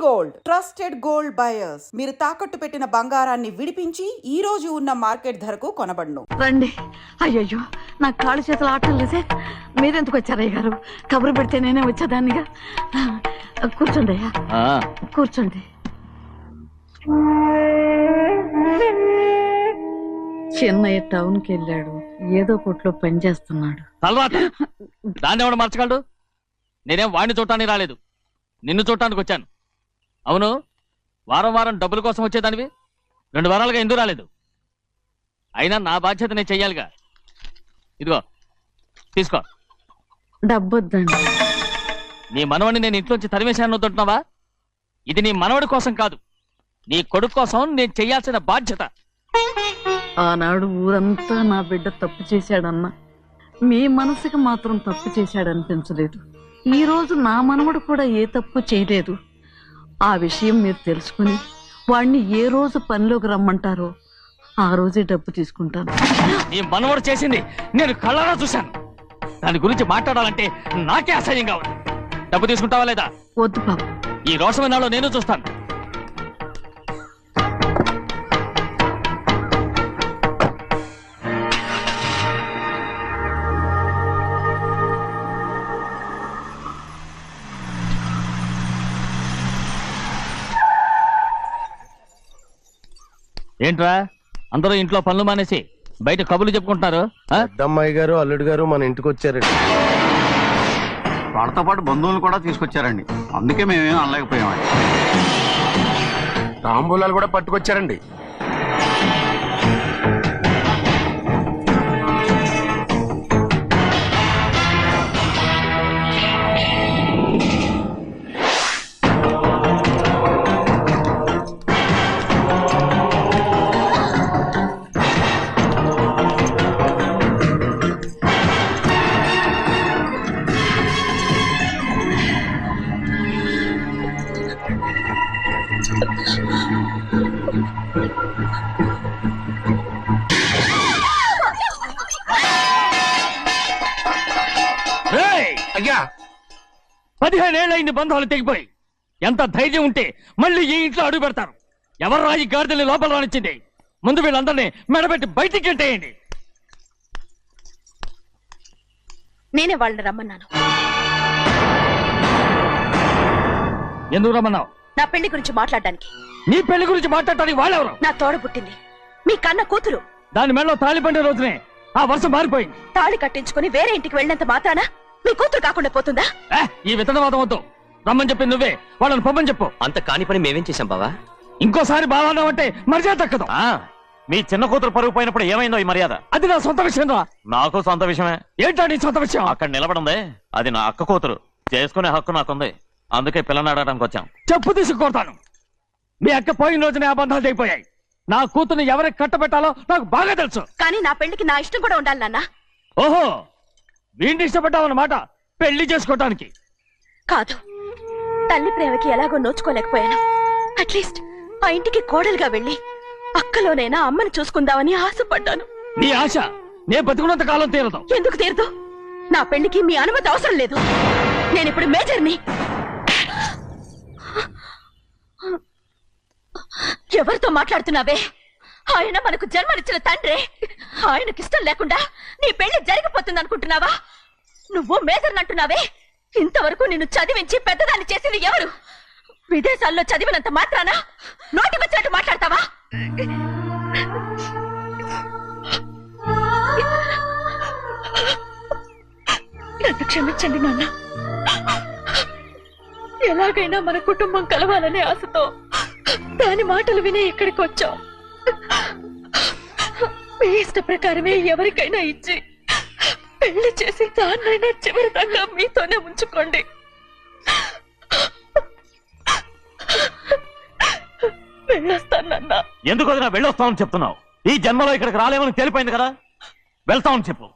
Gold trusted gold buyers మీరు తాకట్టు పెట్టిన బంగారాన్ని విడిపించి ఈ రోజు ఉన్న మార్కెట్ ధరకు కొనబడును. రండి. అయ్యయ్యో నా కాళ్ళు చేతులు ఆటలు లేదే. మీరెందుకు వచ్చారయ్య గారు? కబురు పెడితే నేనే వచ్చేదాన్నిగా. కూర్చోండి అయ్యా, కూర్చోండి. చిన్నయ్య టౌన్కి వెళ్ళాడు, ఏదో కొట్లో పని చేస్తున్నాడు. దాన్ని ఎవడు మర్చగలడు? నేనేం వాడిని చూడటానికి రాలేదు, నిన్ను చూడటానికి వచ్చాను. అవును, వారం వారం డబ్బుల కోసం వచ్చేదానివి 2 వారాలుగా ఎందుకు రాలేదు? అయినా నా బాధ్యత నేను చెయ్యాలిగా. ఇదిగో తీసుకో. డబ్బొద్దండి. నీ మనవడిని నేను ఇంట్లోంచి తరిమేశాను వద్దంటున్నావా? ఇది నీ మనవడి కోసం కాదు, నీ కొడుకు కోసం నేను చెయ్యాల్సిన బాధ్యత. ఆనాడు ఊరంతా నా బిడ్డ తప్పు చేశాడన్నా మీ మనసుకి మాత్రం తప్పు చేశాడనిపించలేదు. ఈ రోజు నా మనవడు కూడా ఏ తప్పు చేయలేదు. ఆ విషయం మీరు తెలుసుకుని వాణ్ణి ఏ రోజు పనిలోకి రమ్మంటారో ఆ రోజే డబ్బు తీసుకుంటాను. నీ మనవడు చేసింది నేను కళ్ళారా చూశాను. దాని గురించి మాట్లాడాలంటే నాకే అసహ్యంగా ఉంది. డబ్బు తీసుకుంటావా లేదా? వద్దు బాబు, ఈ రోషమైనాలో నేను చూస్తాను. ఏంట్రా అందరూ ఇంట్లో పనులు మానేసి బయట కబుర్లు చెప్పుకుంటున్నారు? పెద్దమ్మాయి గారు అల్లుడు గారు మన ఇంటికి వచ్చారండి. వాళ్ళతో పాటు బంధువులు కూడా తీసుకొచ్చారండి, అందుకే మేమేం అనలేకపోయామండి. తాంబూలాలు కూడా పట్టుకొచ్చారండి. అయ్యా, 15 ఏళ్ళైంది బంధాలు తెగిపోయి. ఎంత ధైర్యం ఉంటే మళ్ళీ ఈ ఇంట్లో అడుగు పెడతారు? ఎవరు రాయి గాడిదల్ని లోపల రానిచ్చింది? ముందు వీళ్ళందరినీ మెడబెట్టి బయటికి గెంటేయండి. నేనే వాళ్ళని రమ్మన్నాను. ఎందుకు రమ్మన్నావు? నా పెళ్లి గురించి మాట్లాడడానికి. నీ పెళ్లి గురించి మాట్లాడటానికి వాళ్ళెవరు? నా తోడ పుట్టింది, మీ కన్న కూతురు. దాని మెడలో తాళి పండే రోజునే ఆ వర్షం మారిపోయింది. తాళి కట్టించుకుని వేరే ఇంటికి వెళ్ళినంత మాత్రాన మీ కూతురు కాకుండా పోతుందా? ఈ విత్తనవాదం వద్దు. రమ్మని చెప్పి నువ్వే వాళ్ళని పొమ్మని చెప్పు. అంత కాని పని మేమేం చేశాం బావా? ఇంకోసారి బావాన్నావంటే మర్యాద దక్కదు. మీ చిన్న కూతురు పరుగు పోయినప్పుడు ఏమైందో ఈ మర్యాద? అది నా సొంత విషయం రా. నాకు సొంత విషయమే. ఏంటా నీ సొంత విషయం? అక్కడ నిలబడిందే అది నా అక్క కూతురు, చేసుకునే హక్కు నాకుంది. అందుకే పిల్లని అడగడానికి వచ్చాం. చెప్పు తీసుకొడతాను. మీ అక్క పోయిన రోజునే అబద్ధాలు తెగిపోయాయి. నా కూతుర్ని ఎవరికి కట్టబెట్టాలో నాకు బాగా తెలుసు. కానీ నా పెళ్లికి నా ఇష్టం కూడా ఉండాలి నాన్న. ఓహో, వీడిని ఇష్టపడ్డావన్నమాట పెళ్లి చేసుకోవటానికి? కాదు, తల్లి ప్రేమకి ఎలాగో నోచుకోలేకపోయాను. అట్లీస్ట్ ఆ ఇంటికి కోడలుగా వెళ్ళి అక్కలోనైనా అమ్మని చూసుకుందామని ఆశపడ్డాను. నీ ఆశ నే బతుకున్నంత కాలం తీరదు. ఎందుకు తీరదు? నా పెళ్లికి మీ అనుమతి అవసరం లేదు. నేనిప్పుడు మేజర్ని. ఎవరితో మాట్లాడుతున్నావే? ఆయన మనకు జన్మనిచ్చిన తండ్రి. ఆయనకిష్టం లేకుండా నీ పెళ్లి జరిగిపోతుంది అనుకుంటున్నావా? నువ్వు మేజర్ అంటున్నావే. ఇంతవరకు నిన్ను చదివించి పెద్దదాన్ని చేసింది ఎవరు? విదేశాల్లో చదివినంత మాత్రాన నోటి వచ్చినట్టు మాట్లాడతావా? నన్ను క్షమించండి నాన్న. ఎలాగైనా మన కుటుంబం కలవాలనే ఆశతో దాని మాటలు వినే ఇక్కడికి వచ్చాం. మీ ఇష్ట ప్రకారమే ఎవరికైనా ఇచ్చి పెళ్లి చేసి దాన్నైనా చివరి దాకా మీతోనే ఉంచుకోండి. వెళ్ళొస్తానన్నా. ఎందుకు వదినా వెళ్ళొస్తామని చెప్తున్నావు? ఈ జన్మలో ఇక్కడికి రాలేమని తెలిపోయింది కదా, వెళ్తామని చెప్పు.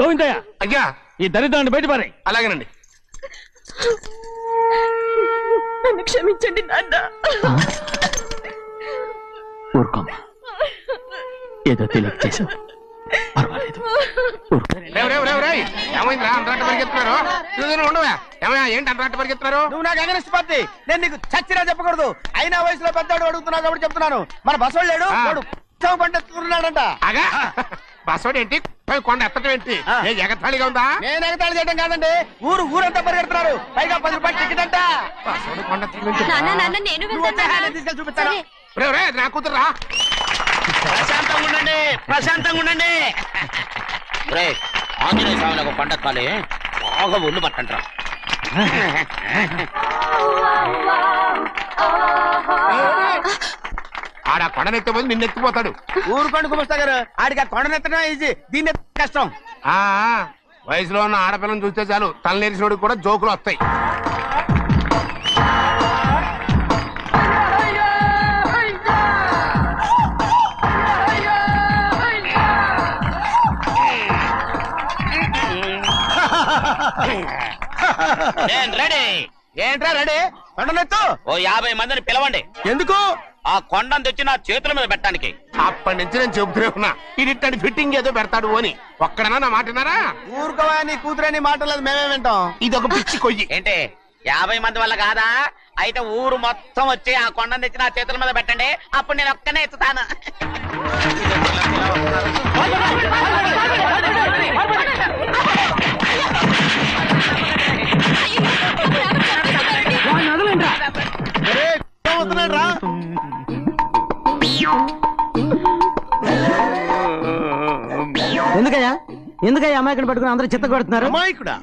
గోవిందయ్య, అయ్యా ఈ దరిద్రాన్ని బయటపడే. అలాగేనండి. నన్ను క్షమించండి నాన్న. ఊరుకోమ్మా, ఏదో తెలియక చేశావు, పర్వాలేదు. ఏమైందిరా అంతరాట పరిగెత్తున్నారు? ఉండవా ఏమయ్యా ఏంటి అంతరాట పరిగెత్తున్నారు? నువ్వు నాకు అగనిస్ట్ పార్టీ, నేను నీకు చచ్చినా చెప్పకూడదు. అయినా వయసులో పెద్దవాడు అడుగుతున్నావు కాబట్టి చెప్తున్నాను. మన బసవాడు లేడు, వాడు పండిస్తున్నాడంట. అగా బస్సోడు ఏంటి కొండ ఎత్తడం ఏంటి? ఏ ఎగతాళిగా ఉందా? నేను ఎగతాళి చేయడం కాదండి, ఊరంతా పరిగెడుతున్నారు. పైగా 10 రూపాయలు టికెట్ అంట. బస్సోడు కొండ ఎత్తడం ఏంటి? నువ్వు వచ్చే హ్యాండ్ తీసుకెళ్ళి చూపిస్తాను. నా కూతురా ప్రశాంతంగా ఉండండి, ప్రశాంతంగా ఉండండి. ఆంజనేయ స్వామి ఒక పంట కాలే బాగా ఒళ్ళు పట్టంటారా. ఆడ కొండనెత్తే పోయి నిన్నెత్తిపోతాడు. ఊరు కొండకు వస్తా గారు, ఆడికి ఆ కొండనెత్తడం ఈజీ, దీన్ని కష్టం. వయసులో ఉన్న ఆడపిల్లని చూస్తే చాలు తలనేరిసినోడికి కూడా జోకులు వస్తాయి. రెడీ ఏంట్రా రెడీ? కొండనెత్తు. ఓ 50 మందిని పిలవండి. ఎందుకు? ఆ కొండను తెచ్చి నా చేతుల మీద పెట్టడానికి. అప్పటి నుంచి నేను చెబుతూనే ఉన్నా ఇది ఫిట్టింగ్ ఏదో పెడతాడు అని. ఒక్కడనా నా మాటనారా? ఊరుకోవా, నీ కూతురని మాటలేదు, మేమే వింటాం. ఇది ఒక పిచ్చి కొయ్యి. ఏంటి 50 మంది వల్ల కాదా? అయితే ఊరు మొత్తం వచ్చి ఆ కొండను తెచ్చి నా చేతుల మీద పెట్టండి, అప్పుడు నేను ఒక్కనే ఎత్తుతాను. ఎందుకయ్యా అమాయకుని పట్టుకుని అందరూ చిత్త కొడుతున్నారు? అమాయకుడా?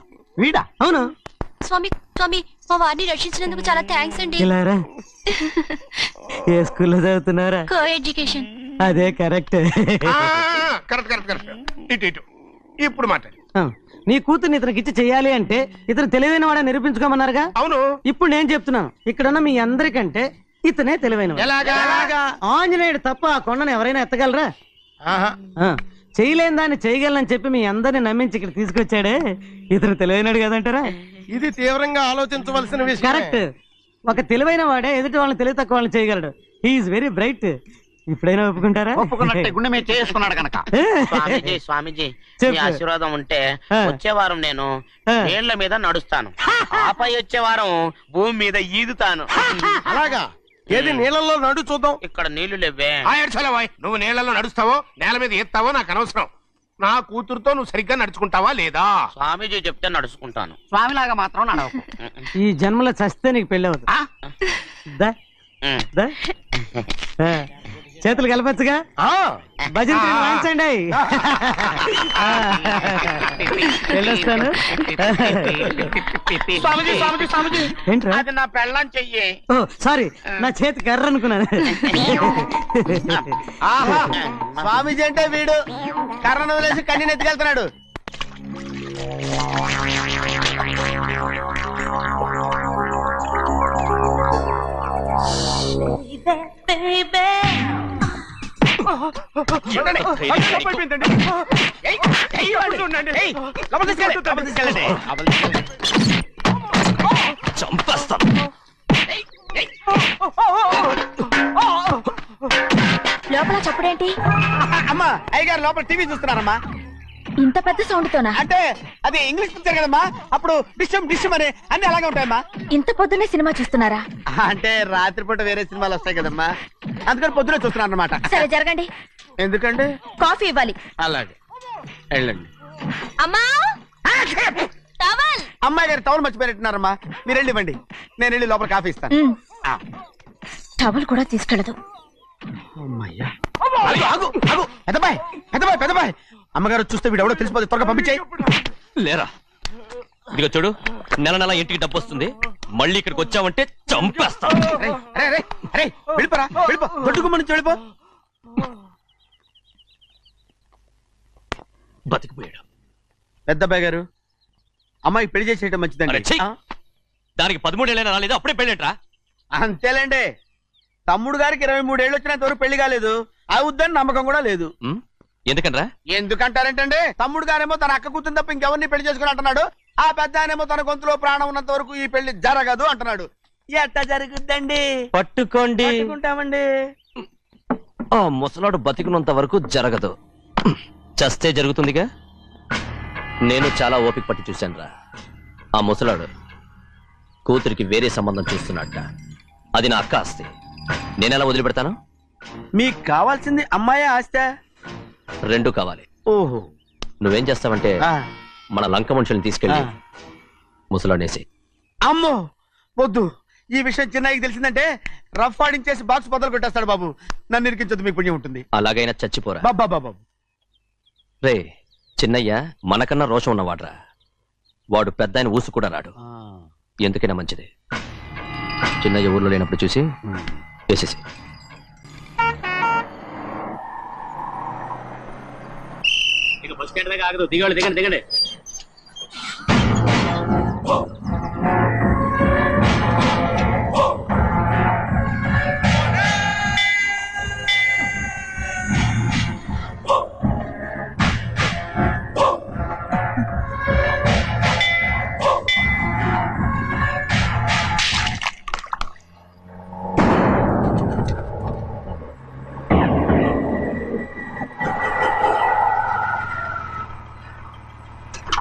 వీడా? అవును. స్వామి స్వామి, మా వారిని రక్షించినందుకు చాలా థ్యాంక్స్ అండి. ఇలారా ఏ స్కూల్లో చదువుతున్నారా? Coeducation. అదే కరెక్ట్. Correct correct correct. ఇటు ఇప్పుడు మాట్లాడు. నీ కూతుర్ని ఇతనికి ఇచ్చి చెయ్యాలి అంటే ఇతను తెలివైన వాడని నిరూపించుకోమన్నారుగా. అవును. ఇప్పుడు నేను చెప్తున్నాను, ఇక్కడున్న మీ అందరికంటే ఇతనే తెలివైన. ఎలాగా? ఆంజనేయుడు తప్ప ఆ కొండను ఎవరైనా ఎత్తగలరా? చేయలేని దాన్ని చేయగలనని చెప్పి మీ అందరిని నమ్మించి ఇక్కడ తీసుకొచ్చాడే, ఇతను తెలివైనడు కదంటారా? ఇది తీవ్రంగా ఆలోచించవలసిన విషయం. కరెక్ట్. ఒక తెలివైన వాడే ఎదుటి వాళ్ళని తెలివి తక్కువ వాళ్ళని చేయగలడు. He's very bright. ఇప్పుడైనా ఒప్పుకుంటారా? ఒప్పుకున్నట్టే గుండె మీద చేసుకున్నాడు కనుక. స్వామీజీ చెప్పు. మీ ఆశీర్వాదం ఉంటే వచ్చే వారం నేను నీళ్ల మీద నడుస్తాను, ఆపై వచ్చే వారం భూమి మీద ఈదుతాను. అలాగా? ఏది నీళ్ళల్లో నడు చూద్దాం. ఇక్కడ నీళ్లు లేవే. నువ్వు నీళ్ళలో నడుస్తావో నేల మీద ఎత్తావో నాకు అనవసరం. నా కూతురుతో నువ్వు సరిగ్గా నడుచుకుంటావా లేదా? స్వామీజీ చెప్తే నడుచుకుంటాను. స్వామిలాగా మాత్రం నడవకు. ఈ జన్మలో చస్తే నీకు పెళ్ళి అవుతుంది. దా, దా. చేతులు కలపచ్చుగా. భజన వాయించండి. వెళ్ళొస్తాను. స్వామీజీ స్వామీజీ స్వామీజీ, ఏంట్రా? అది నా పెళ్ళం చెయ్యి. ఓ సారీ, నా చేతి కర్ర అనుకున్నాను. స్వామీజీ అంటే వీడు కర్రను వదిలేసి కన్నీని ఎత్తుకెళ్తున్నాడు. లోపల చప్పుడేంటి? అమ్మా అయ్యగారు లోపల టీవీ చూస్తున్నారమ్మా. ఇంత పెద్ద సౌండ్ తోనా? అంటే అది ఇంగ్లీష్ పిక్చర్ కదమ్మా, అప్పుడు డిషమ్ డిషమ్ అని అన్ని అలాగే ఉంటాయమ్మా. ఇంత పొద్దున్నే సినిమా చూస్తున్నారా? అంటే రాత్రిపూట వేరే సినిమాలు వస్తాయి కదమ్మా, అందుకని పొద్దునే చూస్తున్నాను అనమాట. సరే జరగండి. ఎందుకంటే కాఫీ ఇవ్వాలి. అలాగే వెళ్ళండి. అమ్మా టవల్. అమ్మాయి గారు టవల్ మర్చిపోయినట్టున్నారమ్మా, మీరు వెళ్ళి ఇవ్వండి, నేను వెళ్ళి లోపల కాఫీ ఇస్తాను. టవల్ కూడా తీసుకెళ్ళదు. అమ్మయ్యా, పెద్దబాయ్ పెద్దబాయ్ పెద్దబాయ్, అమ్మగారు చూస్తే వీడు ఎవడో తెలిసిపోతే త్వరగా పంపించాయి. లేరా, ఇదిగో చూడు, నెల నెల ఇంటికి డబ్బు వస్తుంది, మళ్ళీ ఇక్కడికి వచ్చావంటే చంపేస్తా. వెళ్ళిపోరా, వెళ్ళిపో, దొడ్డుకుమ్మ నుంచి వెళ్ళిపో. బతికిపోయాడు. పెద్దబాయ్ గారు, అమ్మాయి పెళ్లి చేసేయటం మంచిదండి. దానికి 13 ఏళ్ళైనా రాలేదు, అప్పుడే పెళ్ళేంట్రా? అంతేలేండి, తమ్ముడు గారికి 23 ఏళ్ళు వచ్చినంత వరకు పెళ్లి కాలేదు, అవుద్దని నమ్మకం కూడా లేదు. ఎందుకనరా? ఎందుకంటారేంటండి, తమ్ముడు గారేమో తన అక్క కూతురు తప్ప ఇంకెవరిని పెళ్లి చేసుకుని అంటున్నాడు, ఆ పెద్ద ఆయనేమో తన గొంతులో ప్రాణం ఉన్నంత వరకు ఈ పెళ్లి జరగదు అంటున్నాడు. ఎట్ట జరుగుద్దండి? పట్టుకోండి. పట్టుకుంటామండి. ఆ ముసలాడు బతికినంత వరకు జరగదు. చస్తే జరుగుతుందిగా. నేను చాలా ఓపిక పట్టి చూశానురా. ఆ ముసలాడు కూతురికి వేరే సంబంధం చూస్తున్నట్ట. అది నా అక్క ఆస్తి. నేనెలా వదిలిపెడతాను? మీకు కావాల్సింది అమ్మాయే ఆస్తా? రెండు కావాలి. ఓహో. నువ్వేం చేస్తావంటే మన లంక మనుషుల్ని తీసుకెళ్ళి ముసలాడేసి. అమ్మో వద్దు, ఈ విషయం చిన్నయ్యకి తెలిసిందంటే రఫ్ ఆడించేసి బాక్స్ బదులు కొట్టేస్తాడు బాబు. నన్ను ఇరికించొద్దు, మీకు పుణ్యం ఉంటుంది. అలాగైనా చచ్చిపోరా. బాబా రే చిన్నయ్య మనకన్నా రోషం ఉన్నవాడ్రా. వాడు పెద్ద ఆయన ఊసు కూడా రాడు. ఎందుకైనా మంచిది చిన్నయ్య ఊర్లో లేనప్పుడు చూసి వేసేసి. దిగండి.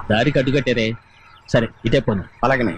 దారి కట్టుకట్టారే. సరే ఇటే పోను. అలాగనే.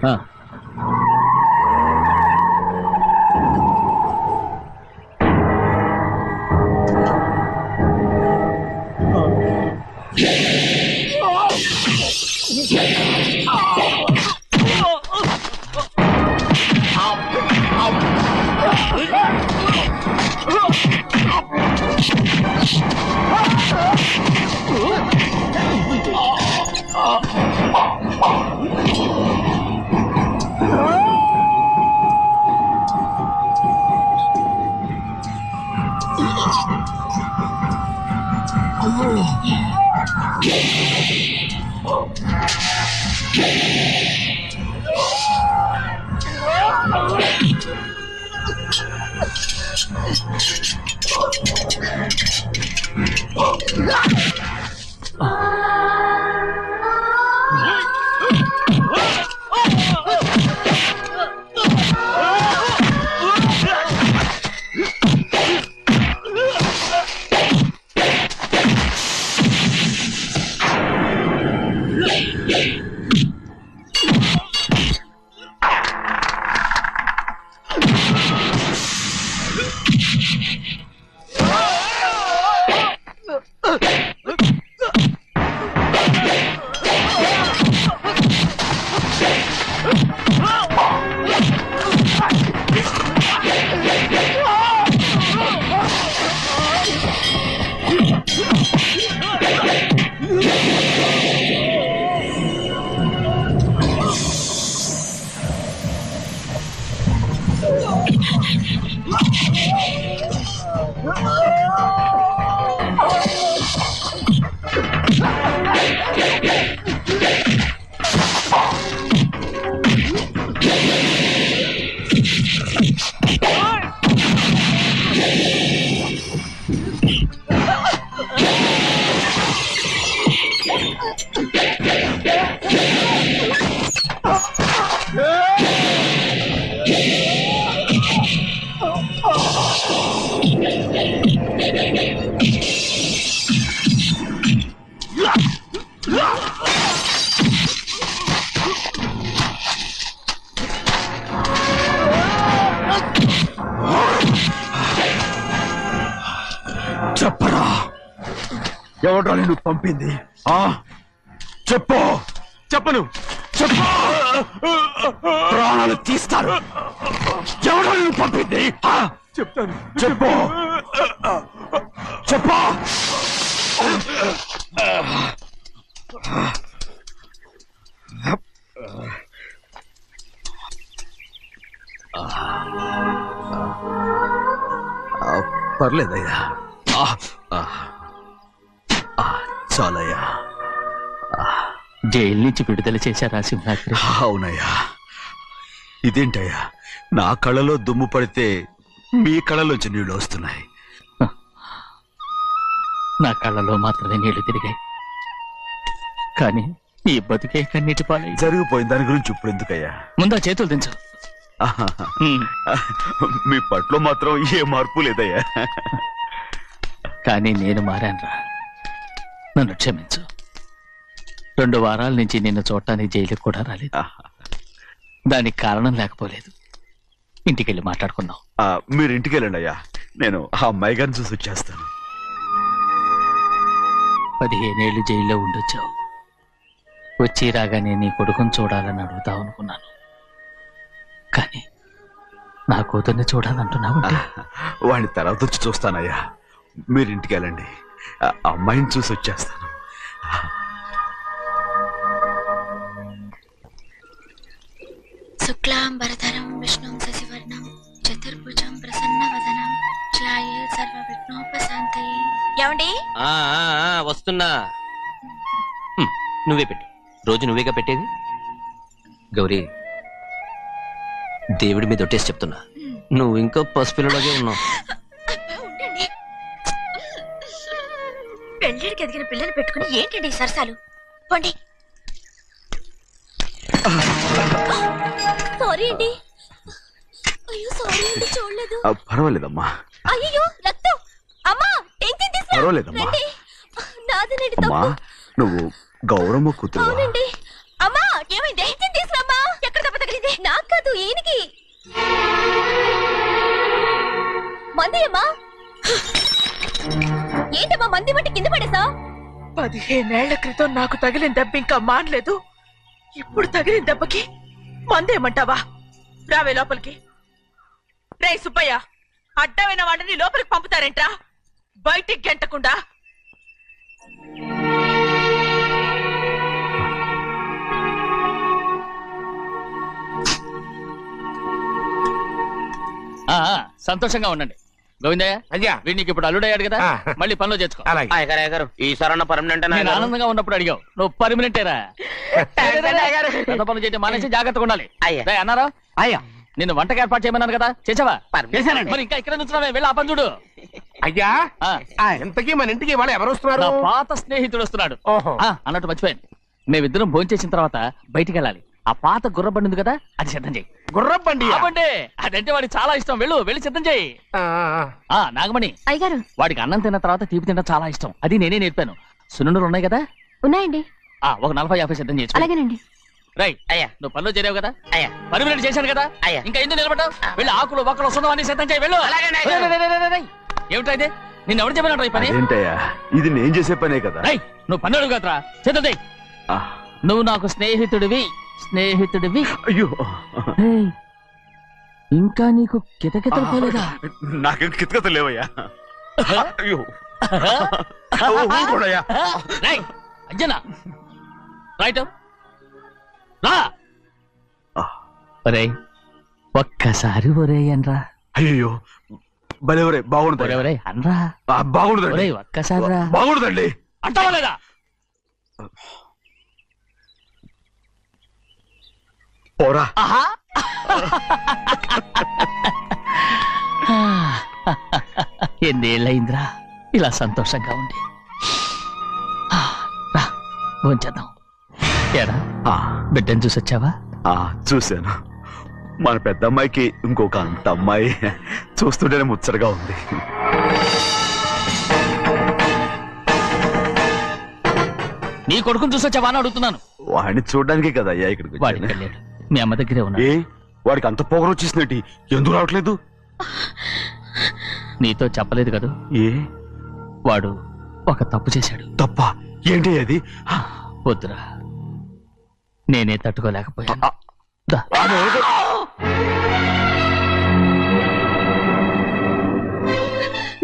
చెప్పరా, ఎవడ్రా నిన్ను పంపింది? చెప్పు. చెప్పను. చెప్పు. ప్రాణాలు తీస్తారు. ఎవడ్రా నిన్ను పంపింది? చెప్తాను. చెప్పు. చెప్పు. పర్లేదయ్యా, చాలయ్యా. జైలు నుంచి విడుదల చేశారా సింహాద్రి? అవునయ్యా. ఇదేంటయ్యా, నా కళ్ళలో దుమ్ము పడితే మీ కళ్ళలోంచి నీళ్లు వస్తున్నాయి. నా కళ్ళలో మాత్రమే నీళ్లు తిరిగాయి, కానీ ఈ బతుకే కన్నీటి పాలై జరిగిపోయింది. దాని గురించి ఇప్పుడు ఎందుకయ్యా? ముందా చేతులు దించు. మీ పట్లో మాత్రం ఏ మార్పు లేదయ్యా. కానీ నేను మారానురా. నన్ను క్షమించు. 2 వారాల నుంచి నిన్ను చూడటానికి జైలుకి కూడా రాలేదు. దానికి కారణం లేకపోలేదు. ఇంటికెళ్ళి మాట్లాడుకుందాం. మీరు ఇంటికి వెళ్ళండి అయ్యా, నేను ఆ అమ్మాయి గారిని చూసి వచ్చేస్తాను. 15 ఏళ్ళు జైల్లో ఉండొచ్చావు. వచ్చి రాగానే నీ కొడుకుని చూడాలని అడుగుతావు అనుకున్నాను. కానీ నా కూతుర్ని చూడాలంటున్నావు. వాడిని తర్వాత వచ్చి చూస్తానయ్యా, మీరు ఇంటికి వెళ్ళండి, ఆ అమ్మాయిని చూసి వచ్చేస్తాను. శుక్లాంబరధరం విష్ణుం శశివర్ణం చతుర్భుజం ప్రసన్నవదనం ధ్యాయే సర్వవిఘ్నోపశాంతయే. ఏమండి? వస్తున్నా. నువ్వే పెట్టు. రోజు నువ్వేగా పెట్టేది. గౌరీ, దేవుడి మీద ఒట్టేసి చెప్తున్నా, నువ్వు ఇంకా పసిపిల్లలాగే ఉన్నావు. ఉండండి. పెళ్ళిడికి ఎదిగిన పిల్లలు పెట్టుకుని ఏంటండి సరసాలు? పోండి. సారీ అండి. అయ్యో సారీ అండి, చూడలేదు. పర్వాలేదమ్మా. అయ్యో రక్తం. అమ్మా టెన్షన్ తీసుకురా. పర్వాలేదమ్మా. నాదనండి అమ్మా, తప్పు. నువ్వు గౌరమ్మ కూతురు. అవునండి. అమ్మా ఏమైంది? టెన్షన్ తీసుకురామ్మా. ఎక్కడ దెబ్బ తగిలింది? నాకు కాదు, ఈయనకి. మంది అమ్మా. ఏంటమ్మా మంది బట్టి కింద పడేసా? 15 ఏళ్ల క్రితం నాకు తగిలిన దెబ్బ ఇంకా మానలేదు. ఇప్పుడు తగిలిన దెబ్బకి మందేమంటావా? రావే లోపలికి. రే సుబ్బయ్య, అడ్డమైన వాడిని లోపలికి పంపుతారేంట్రా? బయటికి గెంటకుండా. సంతోషంగా ఉండండి. గోవిందయ్య, అయ్యా వీడికి ఇప్పుడు అల్లుడయ్యాడు కదా, మళ్ళీ పనిలో చేర్చుకో. ఈసారన్న పర్మనెంట్ నేను ఆనందంగా ఉన్నప్పుడు అడిగావు, నువ్వు పర్మనెంటేరా. పెద్ద పనులు చేయడం మానేసి జాగ్రత్తగా ఉండాలి. అన్నారా? అయ్యా, నిన్ను వంటకి ఏర్పాటు చేయమన్నాను కదా, చేసావా? చేశానండి. మరి ఇంకా ఇక్కడ నుంచున్నావే, వెళ్ళి ఆ పని చూడు. అయ్యా ఇంతకీ మన ఇంటికి ఇవాళ ఎవరు వస్తున్నారు? నా పాత స్నేహితుడు వస్తున్నాడు. ఓహో. అన్నట్టు మర్చిపోయాను, మేమిద్దరం భోంచేసిన తర్వాత బయటికి వెళ్ళాలి. ఆ పాత గుర్రబండి ఉంది కదా, అది సిద్ధం చేయి. గుర్రబండి? అదంటే వాడికి చాలా ఇష్టం. వెళ్ళి సిద్ధం చేయి. నాగమణి, అయ్యగారు వాడికి అన్నం తిన్న తర్వాత తీపి తినడం చాలా ఇష్టం. అది నేనే నేర్పాను. సున్నుండలు ఉన్నాయి కదా? ఉన్నాయండి. ఒక 40-50 సిద్ధం చేసి. అలాగేనండి. రైట్. అయ్యా, నువ్వు పనిలో చేరావు కదా, పర్మనెంట్ చేశాను కదా, ఇంకా ఎందుకు నిలబడ్డావు? వెళ్ళి ఆకులు ఒక్కలు వస్తుందో అన్ని సిద్ధం చేయి. వెళ్ళు. ఏమిటా ఇదే? నిన్ను ఎవరు చెప్పినట్టు ఈ పని? ఏంటయ్యా, ఇది నేను చేసే పనే కదా. నువ్వు పని అడుగు కదరా, సిద్ధం చేయి. నువ్వు నాకు స్నేహితుడివి. అయ్యో, ఇంకా నీకు కితకితలు పోలేదా? నాకేం కితకత లేవయ్యా. అయ్యో ఊరుకోడయ్యా. అంజనా, రైట్ రా. ఒరే ఒక్కసారి ఒరే అనరా. అయ్యో భలే బాగుంటుంది. ఒరే అనరా. బాగుండదండి. ఒక్కసారి రా. బాగుండదండి. అంటావా లేదా? పోరా. ఎన్నేళ్ళయిందిరా ఇలా సంతోషంగా ఉండి. రా భోంచేద్దాం. ఏడా బిడ్డను చూసొచ్చావా? చూశాను. మన పెద్ద అమ్మాయికి ఇంకొక అంత అమ్మాయి. చూస్తుంటేనే ముచ్చటగా ఉంది. నీ కొడుకుని చూసొచ్చావా అని అడుగుతున్నాను. వాడిని చూడడానికి కదా అయ్యా ఇక్కడికి. వాడికి వెళ్ళాడు, మీ అమ్మ దగ్గరే ఉన్నాడు. వాడికి అంత పొగరు వచ్చేసినట్టు ఎందుకు రావట్లేదు? నీతో చెప్పలేదు కదా. వాడు ఒక తప్పు చేశాడు. తప్ప? ఏంటి అది? వద్దురా, నేనే తట్టుకోలేకపోయాను.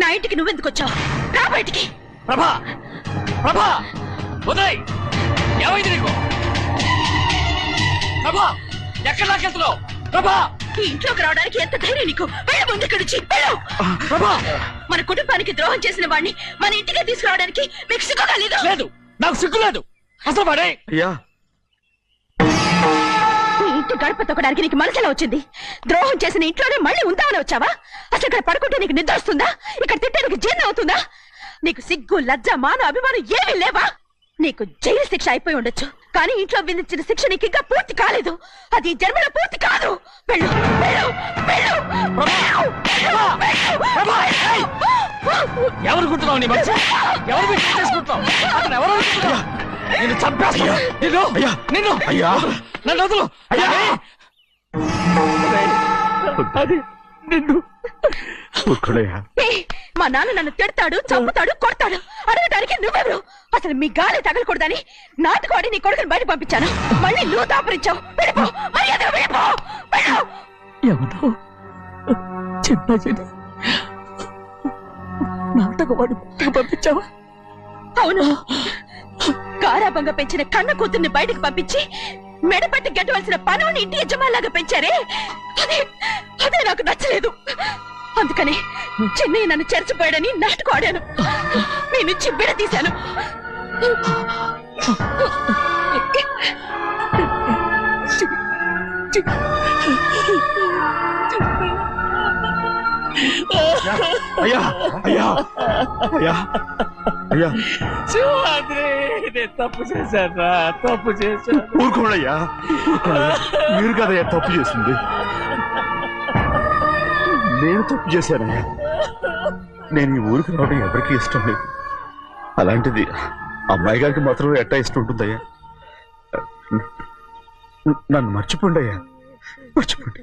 నా ఇంటికి నువ్వెందుకు వచ్చావు? రా బయటికి. ప్రభా, ఉదయ్, ఏమైంది నీకు? ప్రభా, ఎక్కడ నాకెళ్తున్నావు? ప్రభా, ఈ ఇంట్లోకి రావడానికి ఎంత ధైర్యం నీకు? వెళ్ళ ముందు ఇక్కడి నుంచి వెళ్ళు. ప్రభా, మన కుటుంబానికి ద్రోహం చేసిన వాడిని మన ఇంటికి తీసుకురావడానికి మీకు సిగ్గుగా లేదు? లేదు, నాకు సిగ్గు లేదు అసలు. వాడే ఈ ఇంటి గడప తొక్కడానికి నీకు మనసులో వచ్చింది. ద్రోహం చేసిన ఇంట్లోనే మళ్ళీ ఉందామని వచ్చావా? అసలు ఇక్కడ పడుకుంటే నీకు నిద్ర వస్తుందా? ఇక్కడ తింటే నీకు జీర్ణం అవుతుందా? నీకు సిగ్గు, లజ్జ, మాన, అభిమానం ఏమీ లేవా? నీకు జైలు శిక్ష అయిపోయి ఉండొచ్చు, కానీ ఇంట్లో విధించిన శిక్ష నీకు ఇంకా పూర్తి కాలేదు. అది జన్మలో పూర్తి కాదు. వెళ్ళు, వెళ్ళు, వెళ్ళు, వెళ్ళు, వెళ్ళు, వెళ్ళు. ఎవరుకుంటున్నావు నీ మనిషి? ఎవరు మీరు చేసుకుంటున్నావు? అతను ఎవరు అనుకుంటున్నావు? నిన్ను చంపేస్తా. నిన్ను నన్ను వదులు. అది నిన్ను మా నాన్న నన్ను తిడతాడు, చంపుతాడు, కొడతాడు. అడగటానికి నువ్వెవరు? అసలు మీ గాలి తగలకూడదని నాటుకోడి నీ కొడుకుని బయట పంపించాను. మళ్ళీ నువ్వు దాపరించావు. వెళ్ళిపో, మర్యాదగా వెళ్ళిపో, వెళ్ళు. ఎవరో చిన్న నాటకవాడు పంపించావా? అవును, గారాబంగా పెంచిన కన్న కూతుర్ని బయటకు పంపించి మెడపట్టి గెట్టవలసిన పనుని ఇంటి యజమానిలాగా పెంచారే, అదే నాకు నచ్చలేదు. అందుకని చెన్నయ్య నన్ను చెరచిపోయాడని నాటకం ఆడాను. మీ నుంచి విడదీశాను. అయ్యా అయ్యా అయ్యా అయ్యా నేను తప్పు చేశాను, తప్పు చేశాను. ఊరుకోండయ్యా, మీరు కదయ్యా తప్పు చేసింది. నేను తప్పు చేశానయ్యా. నేను ఈ ఊరికి రావడం ఎవరికి ఇష్టం లేదు. అలాంటిది అమ్మాయి గారికి మాత్రం ఎట్టా ఇష్టం ఉంటుందయ్యా. నన్ను మర్చిపోండి అయ్యా, మర్చిపోండి.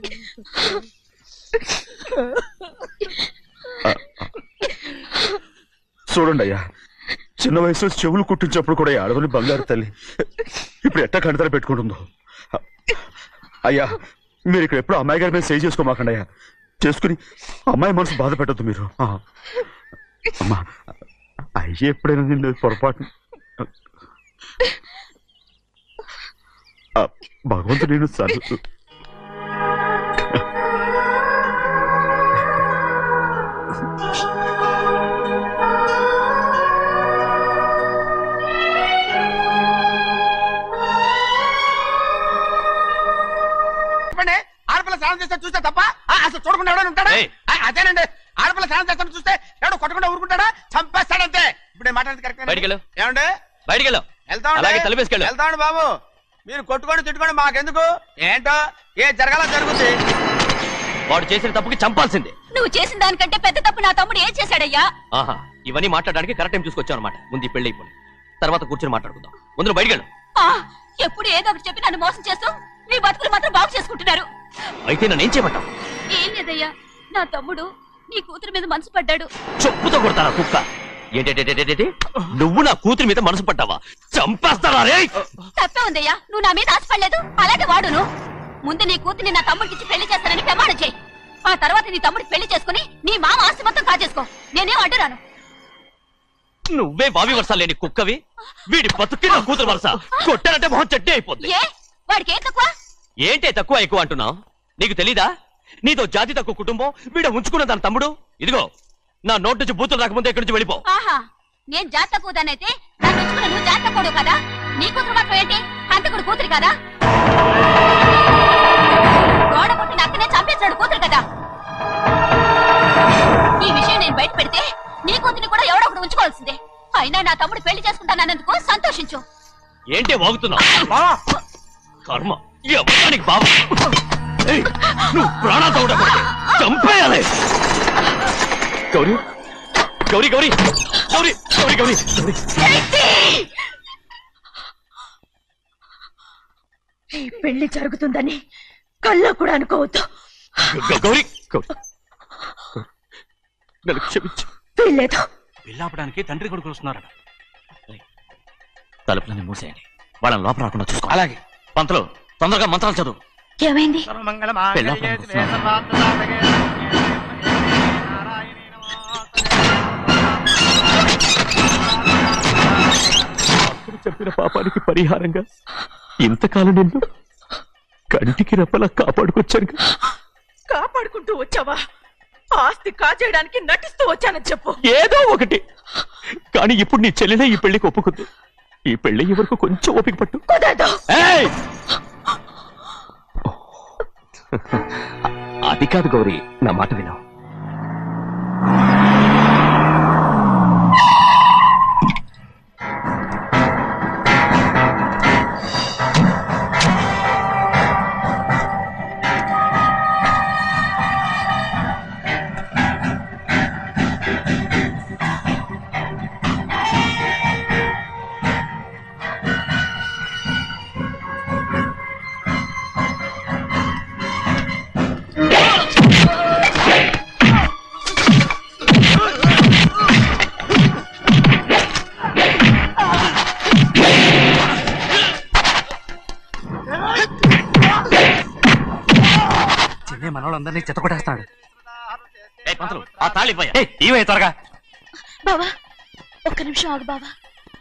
చూడండి అయ్యా, చిన్న వయసులో చెవులు కుట్టించినప్పుడు కూడా ఆడవని బంగారు తల్లి ఇప్పుడు ఎట్టా కంటతల పెట్టుకుంటుందో. అయ్యా, మీరు ఇక్కడ ఎప్పుడు అమ్మాయి గారి మీద సేవ్ చేసుకోమాకండి అయ్యా. చేసుకుని అమ్మాయి మనసు బాధ పెట్టద్దు మీరు. అమ్మా, అయ్యే ఎప్పుడైనా నిన్ను పొరపాటు భగవంతుడు నేను సర్దు. ఆడపిల్ల స్నానం చేస్తే చూస్తే తప్ప అసలు చూడకుండా ఎవడైనా ఉంటాడా? అదేనండి, ఆడపిల్ల స్నానం చేస్తాను చూస్తే ఎవడో కొట్టకుండా ఊరుకుంటాడా? చంపేస్తాడంతే. ఇప్పుడు మాట్లాడేది కరెక్ట్. ఏమండి బయటికి వెళ్తామండి బాబు. మీరు కొట్టుకొని తిట్టుకొని మాకెందుకు? ఏంటో ఏ జరగాలో జరుగుతుంది. వాడు చేసిన తప్పుకి చంపాల్సిందే. నువ్వు చేసిన దానికంటే పెద్ద తప్పు నా తమ్ముడు ఏం చేశాడయ్యా? ఆహా, ఇవన్నీ మాట్లాడడానికి కరెక్ట్ టైం చూసుకొచ్చావు అనమాట. ముందు పెళ్లి అయిపోయి తర్వాత కూర్చొని మాట్లాడుకుందాం. ముందు బయటికి వెళ్ళు. ఎప్పుడు ఏదో ఒకటి చెప్పి నన్ను మోసం చేస్తూ మీ బతుకులు మాత్రం బాగు చేసుకుంటున్నారు. అయితే నన్ను ఏం చేయమంటావు? ఏం లేదయ్యా, నా తమ్ముడు నీ కూతురు మీద మనసు పడ్డాడు. చెప్పుతో కొడతారా కుక్క? ఏంటి నువ్వు నా కూతురి మీద మనసు పడ్డావా? చంపేస్తారా? తప్పే ఉందయ్యా, నువ్వు నా మీద ఆశపడలేదు, అలాగే వాడును. ముందు నీ కూతుర్ని నా తమ్ముడికి పెళ్లి చేస్తానని ప్రమాణం చేయి. ఆ తర్వాత నీ తమ్ముడికి పెళ్లి చేసుకుని నీ మామ ఆస్తి మొత్తం కాజేసుకో. నేనేం అడ్డురాను. నువ్వే వావి వరుస లేని కుక్కవి. వీడి బతుక్కి నా కూతురు వరుస. కొట్టానంటే మొహం చెట్టే అయిపోద్ది. వాడికి ఏం తక్కువ? ఏంటే తక్కువ ఎక్కువ అంటున్నావు? నీకు తెలీదా? నీతో జాతి తక్కువ కుటుంబం వీడ ఉంచుకున్న దాని తమ్ముడు. ఇదిగో, నా నోటి నుంచి బూతులు రాకముందే ఇక్కడి నుంచి వెళ్ళిపో. ఆహా, నేను జాతి తక్కువదానైతే నన్ను ఉంచుకున్న నువ్వు జాతి తక్కువ కదా? నీ కూతురు మాత్రం ఏంటి? హంతకుడు కూతురు కదా? గోడ పుట్టిన అక్కనే చంపేశాడు కూతురు కదా? ఈ విషయం నేను బయట పెడితే నీ కూతురిని కూడా ఎవడో ఒకటి ఉంచుకోవాల్సిందే. అయినా నా తమ్ముడు పెళ్లి చేసుకుంటానన్నందుకు సంతోషించు. ఏంటే వాగుతున్నావు? కర్మ, ఎవరికి బాబు నువ్వు ప్రాణాలు తోడకూడదు, చంపేయాలి. గౌరీ గౌరీ గౌరీ గౌరీ గౌరీ గౌరీ ఈ పెళ్లి జరుగుతుందని కల్లో కూడా అనుకోవద్దు. గౌరీ గౌరీ నన్ను క్షమించు. వీల్లేదు. పెళ్ళాపడానికి తండ్రి కొడుకులు వస్తున్నారట. తలుపులని మూసేయండి, వాళ్ళని లోపల రాకుండా చూసుకో. అలాగే. పంతులు, తొందరగా మంత్రాలు చదువు. ఏమైంది? చెప్పిన పాపానికి పరిహారంగా ఇంతకాలం నిన్ను కంటికి రెప్పలా కాపాడుకొచ్చాను. కాపాడుకుంటూ వచ్చావా? ఆస్తి కాజేయడానికి నటిస్తూ వచ్చానని చెప్పు. ఏదో ఒకటి. కానీ ఇప్పుడు నీ చెల్లెలే ఈ పెళ్లికి ఒప్పుకుంది. ఈ పెళ్లి వరకు కొంచెం ఓపిక పట్టు. అది కాదు గౌరీ, నా మాట విను. చిన్న మనోళ్ళందరినీ చెత్తకొట్టేస్తాడు. పంతులు ఆ తాళి ఇవే త్వరగా. బావా ఒక్క నిమిషం ఆగు బావా,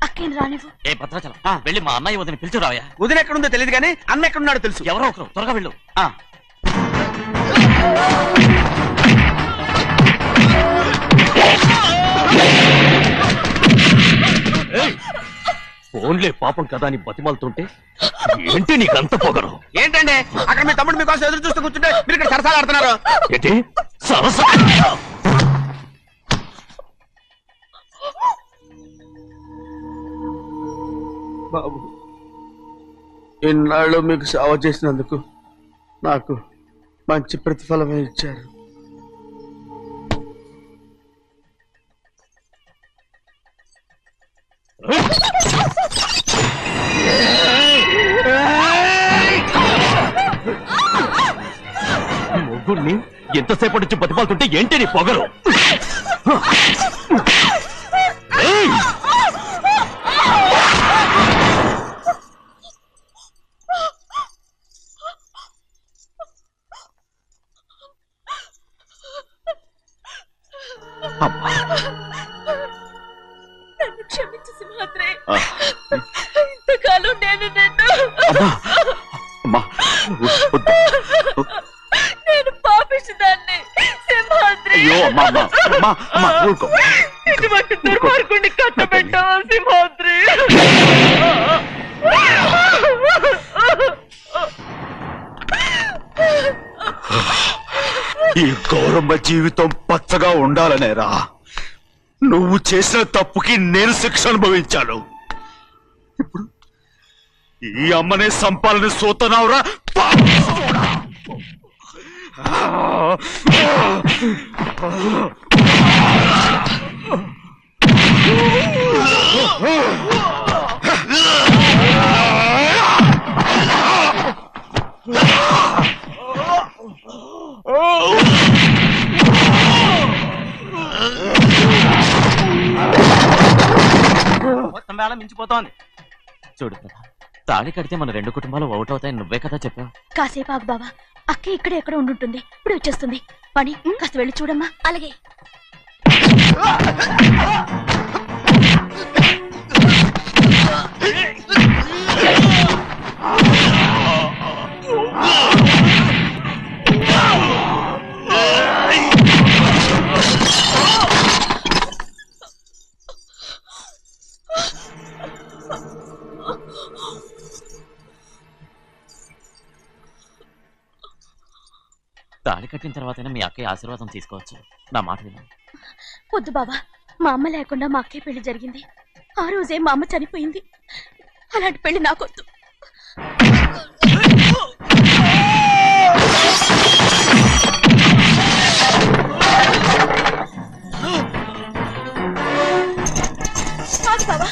అక్కేం రానివ్వు. ఏ భద్రాచలం వెళ్ళి మా అన్నయ్య వదిన పిలిచిరావయ్యా. వదిన ఎక్కడుందో తెలియదు కానీ అన్న ఎక్కడున్నాడో తెలుసు. ఎవరో ఒకరు త్వరగా వెళ్ళు. ఫోన్లే పాపం కదా అని బతిమాలుతుంటే ఏంటి నీకు అంత పొగరు? ఏంటండి అక్కడ మీ తమ్ముడు మీకోసం ఎదురు చూస్తూ కూర్చుంటే మీరు ఇక్కడ సరసాలు ఆడుతున్నారు. ఏంటి సరసా? బాబు, ఇన్నాళ్ళు మీకు సేవ చేసినందుకు నాకు మంచి ప్రతిఫలమే ఇచ్చారు. మొగ్గుడిని ఎంతసేపటి నుంచి బతిమాలుతుంటే ఏంటి నీ పొగరు? నన్ను క్షమించు సింహాద్రి. ఇంతకాలం నేను నేను పాపిస్తుదాన్ని సింహాద్రి. ఇటువంటి దుర్మార్గుడిని కట్టబెట్టావా సింహాద్రి? ఈ గౌరమ్మ జీవితం పచ్చగా ఉండాలనేరా నువ్వు చేసిన తప్పుకి నేను శిక్ష అనుభవించాను. ఇప్పుడు ఈ అమ్మనే సంపాలని సోతనావురా. మొత్తం వేళ మించిపోతోంది. చూడు తాళి కడితే మన రెండు కుటుంబాలు అవుట్ అవుతాయని నువ్వే కదా చెప్పావు. కాసేపు ఆగు బావా, అక్క ఇక్కడే ఎక్కడ ఉండుంటుంది, ఇప్పుడు వచ్చేస్తుంది. పని కాస్త వెళ్ళి చూడమ్మా. అలాగే. తాళి కట్టిన తర్వాతైనా మీ అక్కయ్య ఆశీర్వాదం తీసుకోవచ్చు. నా మాట విను. వద్దు బావా, మా అమ్మ లేకుండా మా అక్కయ్య పెళ్లి జరిగింది. ఆ రోజే మా అమ్మ చనిపోయింది. అలాంటి పెళ్లి నాకొద్దు. బావా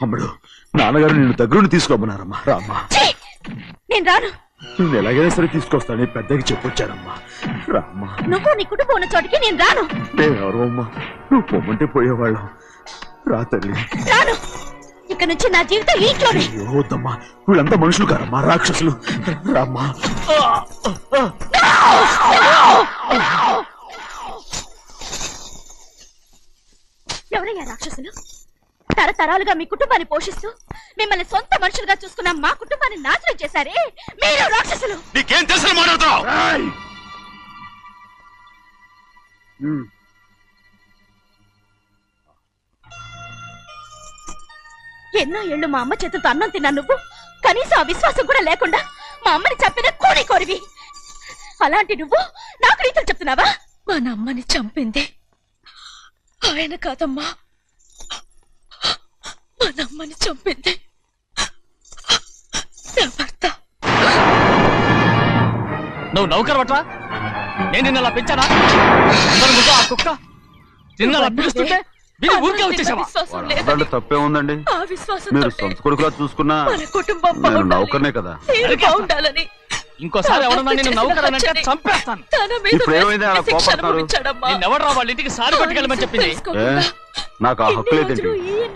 అమ్ముడు నాన్నగారు నిన్ను దగ్గరుండి తీసుకోమన్నారమ్మా. రామ్మా. నేను రాను. నేను ఎలాగైనా సరే తీసుకొస్తాను పెద్దకి చెప్పొచ్చానమ్మా. రామ్మా. నువ్వు నీ కుటుంబం ఉన్న చోటికి నేను రాను. నేనెవరో అమ్మా, నువ్వు పొమ్మంటే పోయేవాళ్ళం. రా తల్లి. రాను. ఇక నుంచి నా జీవితం ఈ ఇంట్లోనే. అయ్యో వద్దమ్మా, వీళ్ళంతా మనుషులు కారమ్మా, రాక్షసులు. రామ్మా. ఎవరయ్యా రాక్షసులు? తరతరాలుగా మీ కుటుంబాన్ని పోషిస్తూ మిమ్మల్ని సొంత మనుషులుగా చూసుకున్న మా కుటుంబాన్ని నాశనం చేశారే మీరు రాక్షసులు. నీకేం తెలుసు మాట్లాడుతావు? ఎన్నో ఏళ్ళు మా అమ్మ చేతులతో అన్నం తిన్నా నువ్వు కనీసం ఆ విశ్వాసం కూడా లేకుండా మా అమ్మని చంపిన కోడి కోరివి. అలాంటి నువ్వు నాకు రీతులు చెప్తున్నావా? మా అమ్మని చంపింది ఆయన కాదమ్మా, మా అమ్మని చంపింది నా భర్త. నువ్వు నౌకర్ పట్రా? నేను నిన్న అలా పెంచానా? అందరి ముందు ఆ కుక్క నిన్న అలా పిలుస్తుంటే మీరు ఊరికే వచ్చేసావా? తప్పే ఉందండి. ఆ విశ్వాసం మీరు సొంత కొడుకులా చూసుకున్నా మన కుటుంబం నేను నౌకర్నే కదా. బాగుండాలని ఇంకోసారి ఎవరన్నా నేను నౌకర్ అంటే చంపేస్తాను. ఇప్పుడు ఏమైంది అలా కోపడుతున్నారు? నిన్నెవడరా వాళ్ళ ఇంటికి సారి పట్టుకెళ్ళమని చెప్పింది? నాకు ఆ హక్కు లేదండి.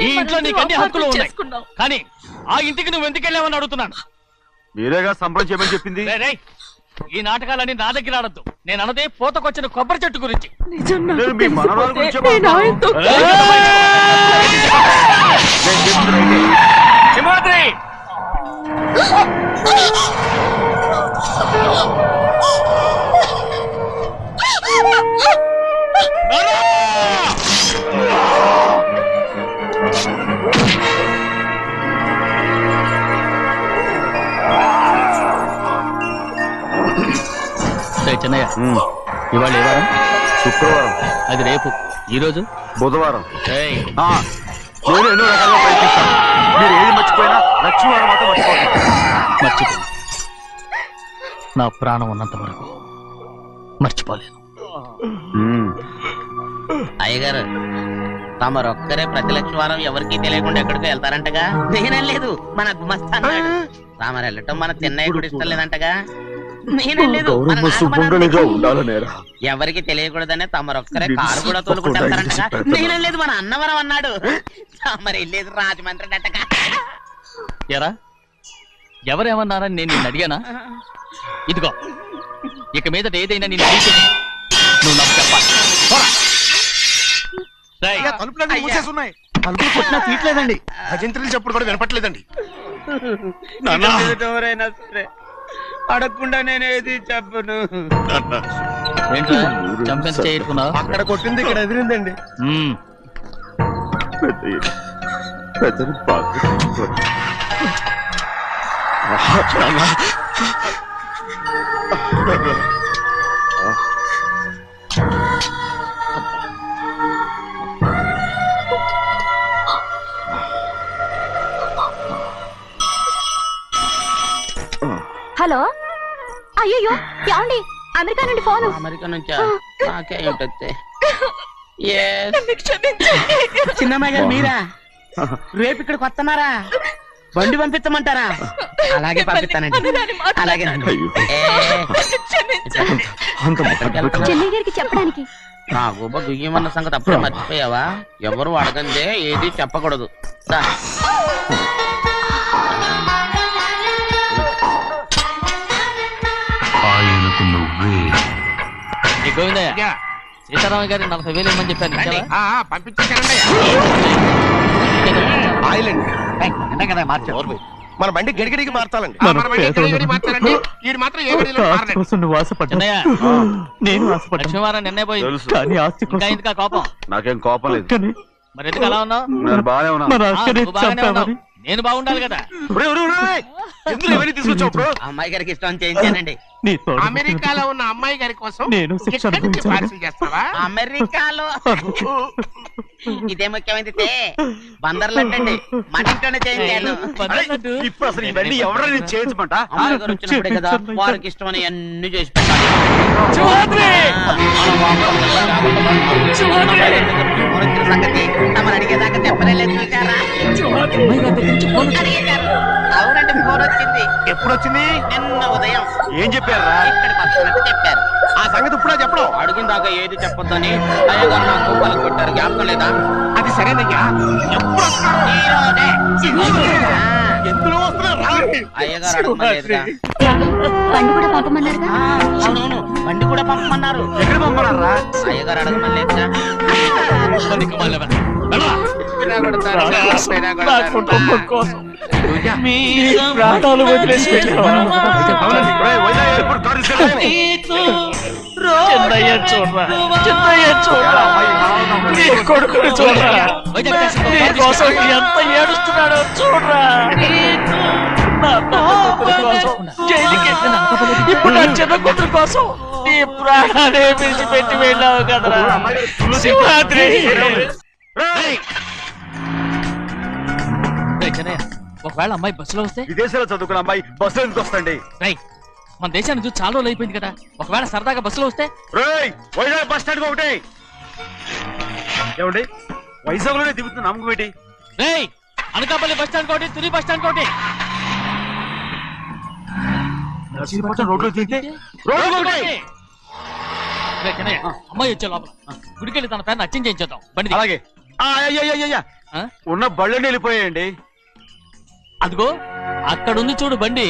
ఈ ఇంట్లో నీకు అన్ని హక్కులు ఉన్నాయి, కానీ ఆ ఇంటికి నువ్వు ఎందుకు వెళ్ళావని అడుగుతున్నాను. మీరేగా సంబరం చేయమని చెప్పింది. రేయ్, రేయ్, ఈ నాటకాలన్నీ నా దగ్గర ఆడద్దు. నేను అన్నదే పోతకొచ్చిన కొబ్బరి చెట్టు గురించి. నేను మీ మనవరాలు గురించే సింహాద్రి! చెన్నయ్య, ఇవాళ ఏ వారం? శుక్రవారం. అది రేపు. ఈ రోజు బుధవారం. ఏయ్, నేను ఎన్నో రకాలుగా ప్రయత్నిస్తాను. మీరు ఏది మర్చిపోయినా లక్ష్మీవారం మాత్రం మర్చిపోతాను. మర్చిపో. నా ప్రాణం ఉన్నంత వరకు మర్చిపోలేను. అయ్యగారు, తమరొక్కరే ప్రతి లక్ష్మీవారం ఎవరికి తెలియకుండా ఎక్కడికి వెళ్తారంటగా? నేనేం లేదు, మన గుమస్తా అన్నాడు. తామరు వెళ్ళటం మన తిన్నయ్య కూడా ఇష్టం లేదంటగా? ఎవరికి తెలియకూడదనే తమరొక్కరే కారు కూడా తోలుకుంటారంటగా? నేనేం లేదు, మన అన్నవరం అన్నాడు. తమరు వెళ్ళేది రాజమండ్రి అంటగా? ఎరా, ఎవరేమన్నారని నేను నిన్ను అడిగానా? ఇదిగో, ఇక మీద ఏదైనా నేను నువ్వు నాకు చెప్పాలి. తలుపులన్నీ మూసేసున్నాయి. తలుపులు కొట్టినా తీయట్లేదండి. భజంత్రులు చెప్పుడు కూడా వినపట్లేదండి. ఎవరైనా సరే అడగకుండా నేనేది చెప్పను. ఏంట్రా చంపెంత చేసుకున్నావు? అక్కడ కొట్టింది ఇక్కడ ఎదిరిందండి. హలో, అయ్యో ఏమండి, అమెరికా నుండి ఫోన్. అమెరికా నుంచా? నాకే ఉంటుంది. చిన్నమ్మాయి గారు మీరా? రేపు ఇక్కడికి వస్తున్నారా? బండి పంపించమంటారా? అలాగే పంపిస్తానండి. అలాగే చెన్నై గారికి చెప్పడానికి. నా గోబ గుయ్యమన్న సంగతి అప్పుడే మర్చిపోయావా? ఎవరు అడగందే ఏది చెప్పకూడదు. గోవిందయ్య, సీతారామ గారి 40,000 ఇవ్వమని చెప్పాను. పంపించేశానండి. ఆయిల్ అండి కదా మార్చారు. మన బండి గడిగడికి మార్చాలండి. మార్చాలండి. వీడు మాత్రం ఏ గడిలో మారలేదు. చిన్నయ్య, లక్ష్మీవారం నిన్నే పోయి ఇంకా ఎందుకా కోపం? నాకేం కోపం లేదు. మరి ఎందుకు అలా ఉన్నావు? నేను బాగానే ఉన్నాను. నువ్వు బాగానే ఉన్నావు. నేను బాగుండాలి కదా. తీసుకొచ్చావు? అమ్మాయి గారికి ఇష్టం చేయించానండి. అమెరికాలో ఉన్న అమ్మాయి గారి కోసం నేను పార్సిల్ చేస్తావా? అమెరికాలో ఇదే ముఖ్యమైనది. బందర్లంటండి మన ఇంట్లోనే చేయించాను. ఇప్పుడు అసలు ఇవన్నీ ఎవరైనా చేయించమంట? అమ్మాయి గారు వచ్చినప్పుడే కదా వారికి ఇష్టమని అన్ని చేసి పెట్టాలి. సంగతి తమరు అడిగేదాకా చెప్పలేదు చూసారా? అడిగేశారు. అవునండి ఫోన్ వచ్చింది. ఎప్పుడు వచ్చింది? నిన్న ఉదయం. ఏం చెప్పారా? ఇక్కడికి వస్తున్నట్టు చెప్పారు. ఆ సంగతి ఇప్పుడే చెప్పడం. అడిగిన దాకా ఏది చెప్పొద్దని అయ్యగారు నా కుప్పలు కొట్టారు. జ్ఞాపకం లేదా? అది సరేనయ్యా. ఎప్పుడు వస్తున్నారు? ఎందులో వస్తున్నారు? అయ్యగారు అడగమలేదుగా. పండు కూడా పంపమన్నారుగా. అవునవును, బండి కూడా పంపమన్నారు. ఎక్కడ పంపనారా? అయ్యగారు అడగమలేదుగా. నా కుటుంబం కోసం మీ ప్రాణాలు వదిలేసి వెళ్ళావా? చిన్నయ్య చూడరా, చిన్నయ్య చూడరా, నీ కొడుకుని చూడరా, నీ కోసం ఎంత ఏడుస్తున్నాడో చూడరా. నా పెద్ద కూతురు కోసం జైలుకి వెళ్ళిన ఇప్పుడు నా చిన్న కూతురు కోసం నీ ప్రాణాలే విడిచిపెట్టి వెళ్ళావు కదరా సింహాద్రి. ఒకవేళ అమ్మాయి బస్సులో వస్తే? విదేశాల్లో చదువుకున్న అమ్మాయి బస్సులో ఎందుకు వస్తండి? మన దేశాన్ని చూసి చాలా రోజులు అయిపోయింది కదా, ఒకవేళ సరదాగా బస్సులో వస్తే? వైజాగ్ బస్ స్టాండ్ ఒకటి ఏమండి, వైజాగ్ లోనే దిగుతున్న నమ్మకం ఏంటి? రేయ్, అనకాపల్లి బస్ స్టాండ్ కోటి, తుని బస్ స్టాండ్ కోటి. రోడ్లో దిగితే అమ్మాయి వచ్చే లోపల గుడికెళ్ళి తన పేరుని అచ్చం చేయించేద్దాం. బండి అలాగే. ఉన్న బళ్ళని వెళ్ళిపోయాయండి. అదిగో అక్కడుంది చూడు బండి.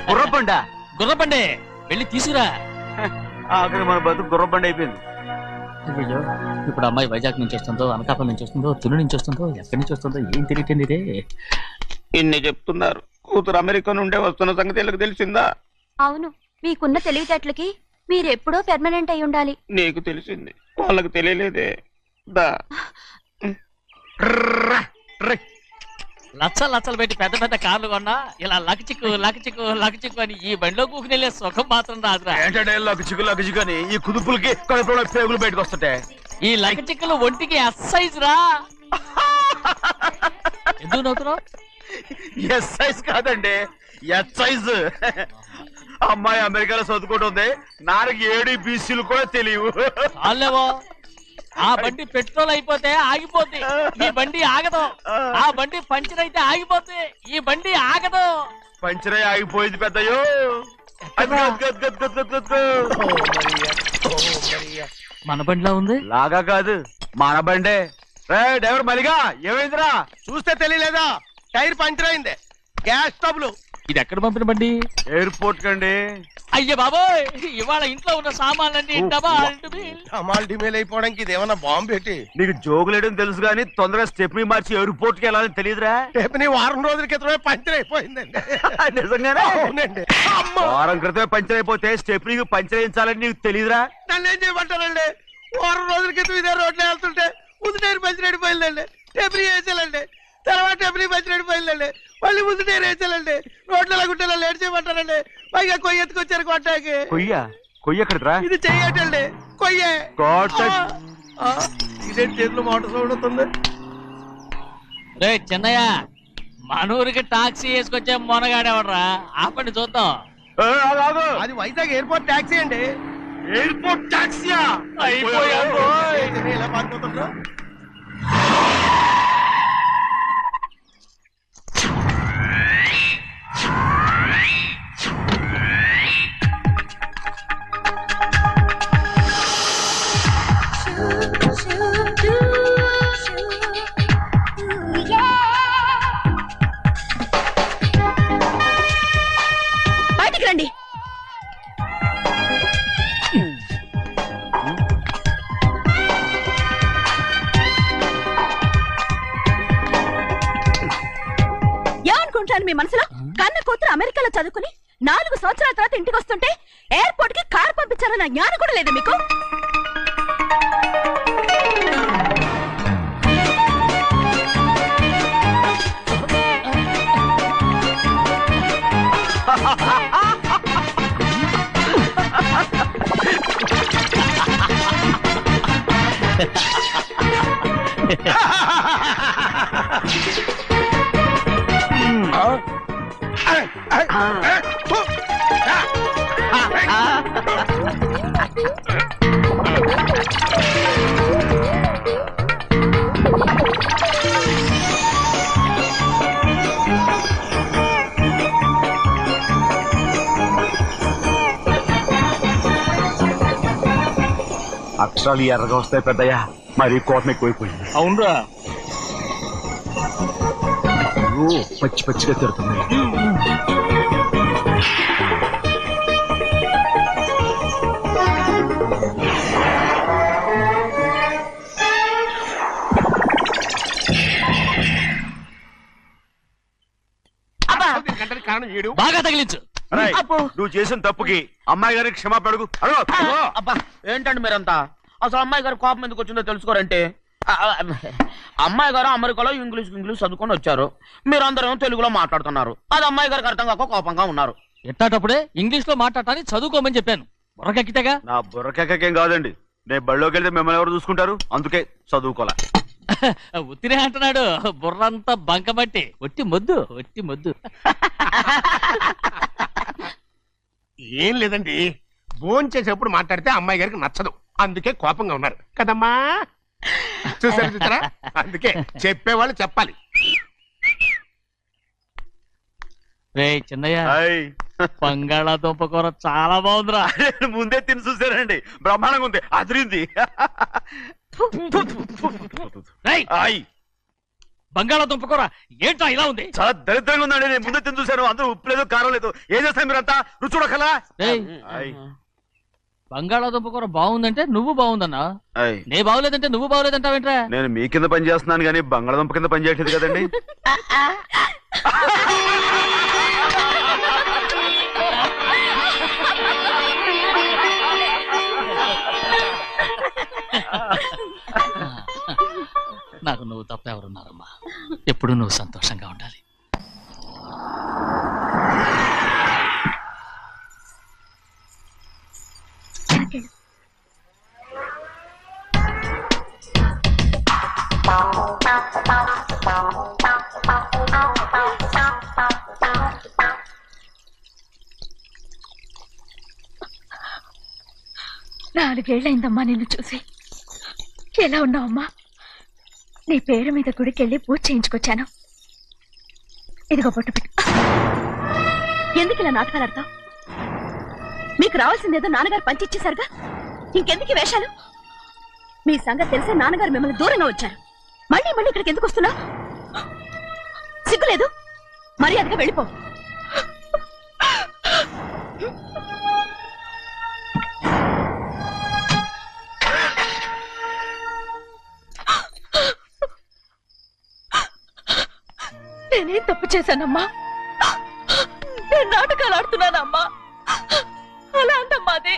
గుర్రబండా? గుర్రబండి, వెళ్ళి తీసుకురా. అక్కడ మన బతుకు గుర్రబండి అయిపోయింది. అయ్యో, ఇప్పుడు అమ్మాయి వైజాగ్ నుంచి వస్తుందో, అనకాపల్లి నుంచి వస్తుందో, తుని నుంచి వస్తుందో, ఎక్కడి నుంచి వస్తుందో ఏం తెలియటండి రే. ఇన్ని చెప్తున్నారు, కూతురు అమెరికా నుండే వస్తున్న సంగతి వీళ్ళకి తెలిసిందా? అవును, మీకున్న తెలివితేటలకి మీరెప్పుడో పెర్మనెంట్ అయి ఉండాలి. నీకు తెలిసింది, వాళ్ళకి తెలియలేదే. దా లచ్చలు పెట్టి పెద్ద పెద్ద కార్లు కొన్నా ఇలా లకచిక్కు లకచిక్కు లకచిక్కు అని ఈ బండిలో కూకుని వెళ్ళే సుఖం మాత్రం రాదురా. ఏంటంటే లకచిక్కు అని ఈ కుదుపులకి కడుపులో పేగులు బయటకు వస్తుంటాయి. ఈ లకచిక్కులు ఒంటికి ఎక్సైజ్ రా. ఎందుకు నవ్వుతున్నావు? ఎక్సైజ్ కాదండి, ఎక్సైజ్. అమ్మాయి అమెరికాలో చదువుకుంటుంది, నాకు 7 బీసీలు కూడా తెలియవు. చాలేవో, ఆ బండి పెట్రోల్ అయిపోతే ఆగిపోద్ది, ఈ బండి ఆగదు. ఆ బండి పంచర్ అయితే ఆగిపోద్ది, ఈ బండి ఆగదు. పంచర్ అయి ఆగిపోయింది పెద్దయ్యో. మన బండిలా ఉంది. లాగా కాదు, మన బండే. డ్రైవర్ మలిగా ఏమైందిరా? చూస్తే తెలియలేదా? టైర్ పంచర్ అయింది. Gas trouble. ఇది ఎక్కడ పంపిన బండి? ఎయిర్పోర్ట్ కండి. అయ్య బాబోయ్, ఇవాళ ఇంట్లో ఉన్న సామాన్లన్నీ డబాల్ డిమేల్ అయిపోవడానికి ఇదేమన్నా బాంబు పెట్టి? నీకు జోగులేయడం తెలుసు కానీ తొందరగా స్టెప్ని మార్చి ఎయిర్పోర్ట్ కి వెళ్ళాలని తెలియదురా? స్టెప్ని వారం రోజుల క్రితమే పంచర్ అయిపోయిందండి. నిజంగానే? అవునండి. వారం క్రితమే పంచర్ అయిపోతే స్టెప్ని పంచర్ వేయించాలని నీకు తెలియదురా? నన్ను ఏం చేయమంటారండి? వారం రోజుల క్రితం ఇదే రోడ్లో వెళ్తుంటే ముందు టైర్ పంచర్ అయిపోయిందండి. స్టెప్ని వేసాలండి, తర్వాత స్టెప్ని పంచర్ అయిపోయిందండి, మళ్ళీ ముందు టైర్ వేసాలండి. రోడ్లు ఎలాగుంటే లేట్ చేయమంటారండి. పైగా కొయ్య ఎత్తుకొచ్చారు కొట్టాకి. కొయ్య ఎక్కడరా? ఇది చెయ్యటండి, కొయ్యే. ఇదే చేతులు మోటార్ సౌండ్ అవుతుంది. రే చిన్నయ్య, మన ఊరికి టాక్సీ వేసుకొచ్చే మొనగాడేవడరా? ఆపండి చూద్దాం. అది వైజాగ్ ఎయిర్పోర్ట్ టాక్సీ అండి. ఎయిర్పోర్ట్ టాక్సీయా? ఇలా పారిపోతుండ్రా? బయటికి రండి. ఏమనుకుంటాను మీ మనసులో? కన్న కూతురు అమెరికాలో చదువుకుని 4 సంవత్సరాల తర్వాత ఇంటికి వస్తుంటే ఎయిర్పోర్ట్ కి కార్ పంపించాలన్న జ్ఞానం కూడా లేదా మీకు? అక్షరాలు ఎర్రగా వస్తాయి పెద్దయ్యా, మరి కోపం ఎక్కువైపోయింది. అవునరా, పచ్చి పచ్చిగా తిడుతున్నాయి. బాగా తగిలించు. అరేయ్, నువ్వు చేసిన తప్పుకి అమ్మాయి గారికి క్షమాపణ అడుగు. అబ్బా ఏంటండి మీరంతా? అసలు అమ్మాయి గారు కోపం ఎందుకు వచ్చిందో తెలుసుకోరంటే, అమ్మాయి గారు అమెరికాలో ఇంగ్లీష్ చదువుకొని వచ్చారు, మీరందరూ తెలుగులో మాట్లాడుతున్నారు. అది అమ్మాయి గారికి అర్థం కాక కోపంగా ఉన్నారు. ఎట్టాటప్పుడే ఇంగ్లీష్ లో మాట్లాడటానికి చదువుకోమని చెప్పాను. బుర్రకెక్కితేగా. నా బుర్రకెక్కకేం కాదండి, నేను బళ్ళోకి వెళ్తే మిమ్మల్ని ఎవరు చూసుకుంటారు, అందుకే చదువుకోలే. ఉత్తినే అంటున్నాడు, బుర్రంతా బంకబట్టి. ఒట్టి మొద్దు, ఒట్టి మొద్దు. ఏం లేదండి, భోంచేసేప్పుడు మాట్లాడితే అమ్మాయి గారికి నచ్చదు, అందుకే కోపంగా ఉన్నారు కదమ్మా. చూసారా, అందుకే చెప్పేవాళ్ళు చెప్పాలి. రే చిన్నయ్య, బంగాళాదుంప కూర చాలా బాగుందిరా. ముందే తిని చూసానండి, బ్రహ్మాండంగా ఉంది, అదిరింది. బంగాళాదుంప కూర ఏంటా ఇలా ఉంది? చాలా దరిద్రంగా ఉందండి, నేను ముందే తిని చూశాను. అందరూ ఉప్పు లేదు, కారం లేదు. ఏం చేస్తాను మీరంతా? రుచి చూడకలా. బంగాళాదుంప కూర బాగుందంటే నువ్వు బాగుందన్నా, నే బాగులేదంటే నువ్వు బాగులేదంటావేంట్రా? నేను మీ కింద పని చేస్తున్నాను కానీ బంగాళదుంప కింద పని చేయట్లేదు కదండి. నాకు నువ్వు తప్ప ఎవరున్నారమ్మా? ఎప్పుడు నువ్వు సంతోషంగా ఉండాలి. నాలుగేళ్లైందమ్మా నిన్ను చూసి. ఎలా ఉన్నావమ్మా? నీ పేరు మీద గుడికెళ్ళి పూజ చేయించుకొచ్చాను. ఇదిగో బొట్టు పెట్టు. ఎందుకు ఇలా నాటకాలు ఆడతావు? మీకు రావాల్సిందేదో నాన్నగారు పంచిచ్చేశారుగా, ఇంకెందుకు వేషాలు? మీ సంగతి తెలిసే నాన్నగారు మిమ్మల్ని దూరంగా వచ్చారు. మళ్ళీ మళ్ళీ ఇక్కడికి ఎందుకు వస్తున్నావు? సిగ్గులేదు? మర్యాదగా వెళ్ళిపో. నేనేం తప్పు చేశానమ్మా? నేను నాటకాలు ఆడుతున్నానమ్మా. అలా అంటమ్మా అది.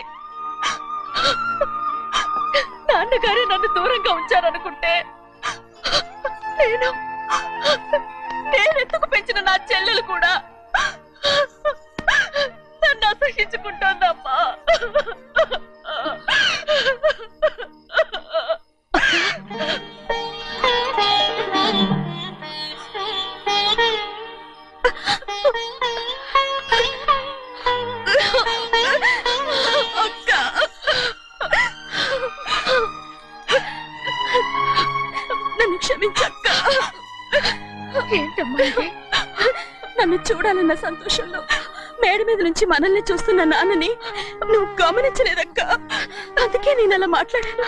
నాన్నగారే నన్ను దూరంగా ఉంచారనుకుంటే, నేనెత్తుకు పెంచిన నా చెల్లెలు కూడా నన్ను అసహించుకుంటోందమ్మా. నన్ను క్షమించక్క. ఏంటమ్మా ఇది? నన్ను చూడాలన్న సంతోషంలో మేడ మీద నుంచి మనల్ని చూస్తున్న నాన్నని నువ్వు గమనించలేదక్క. అందుకే నేను అలా మాట్లాడాను.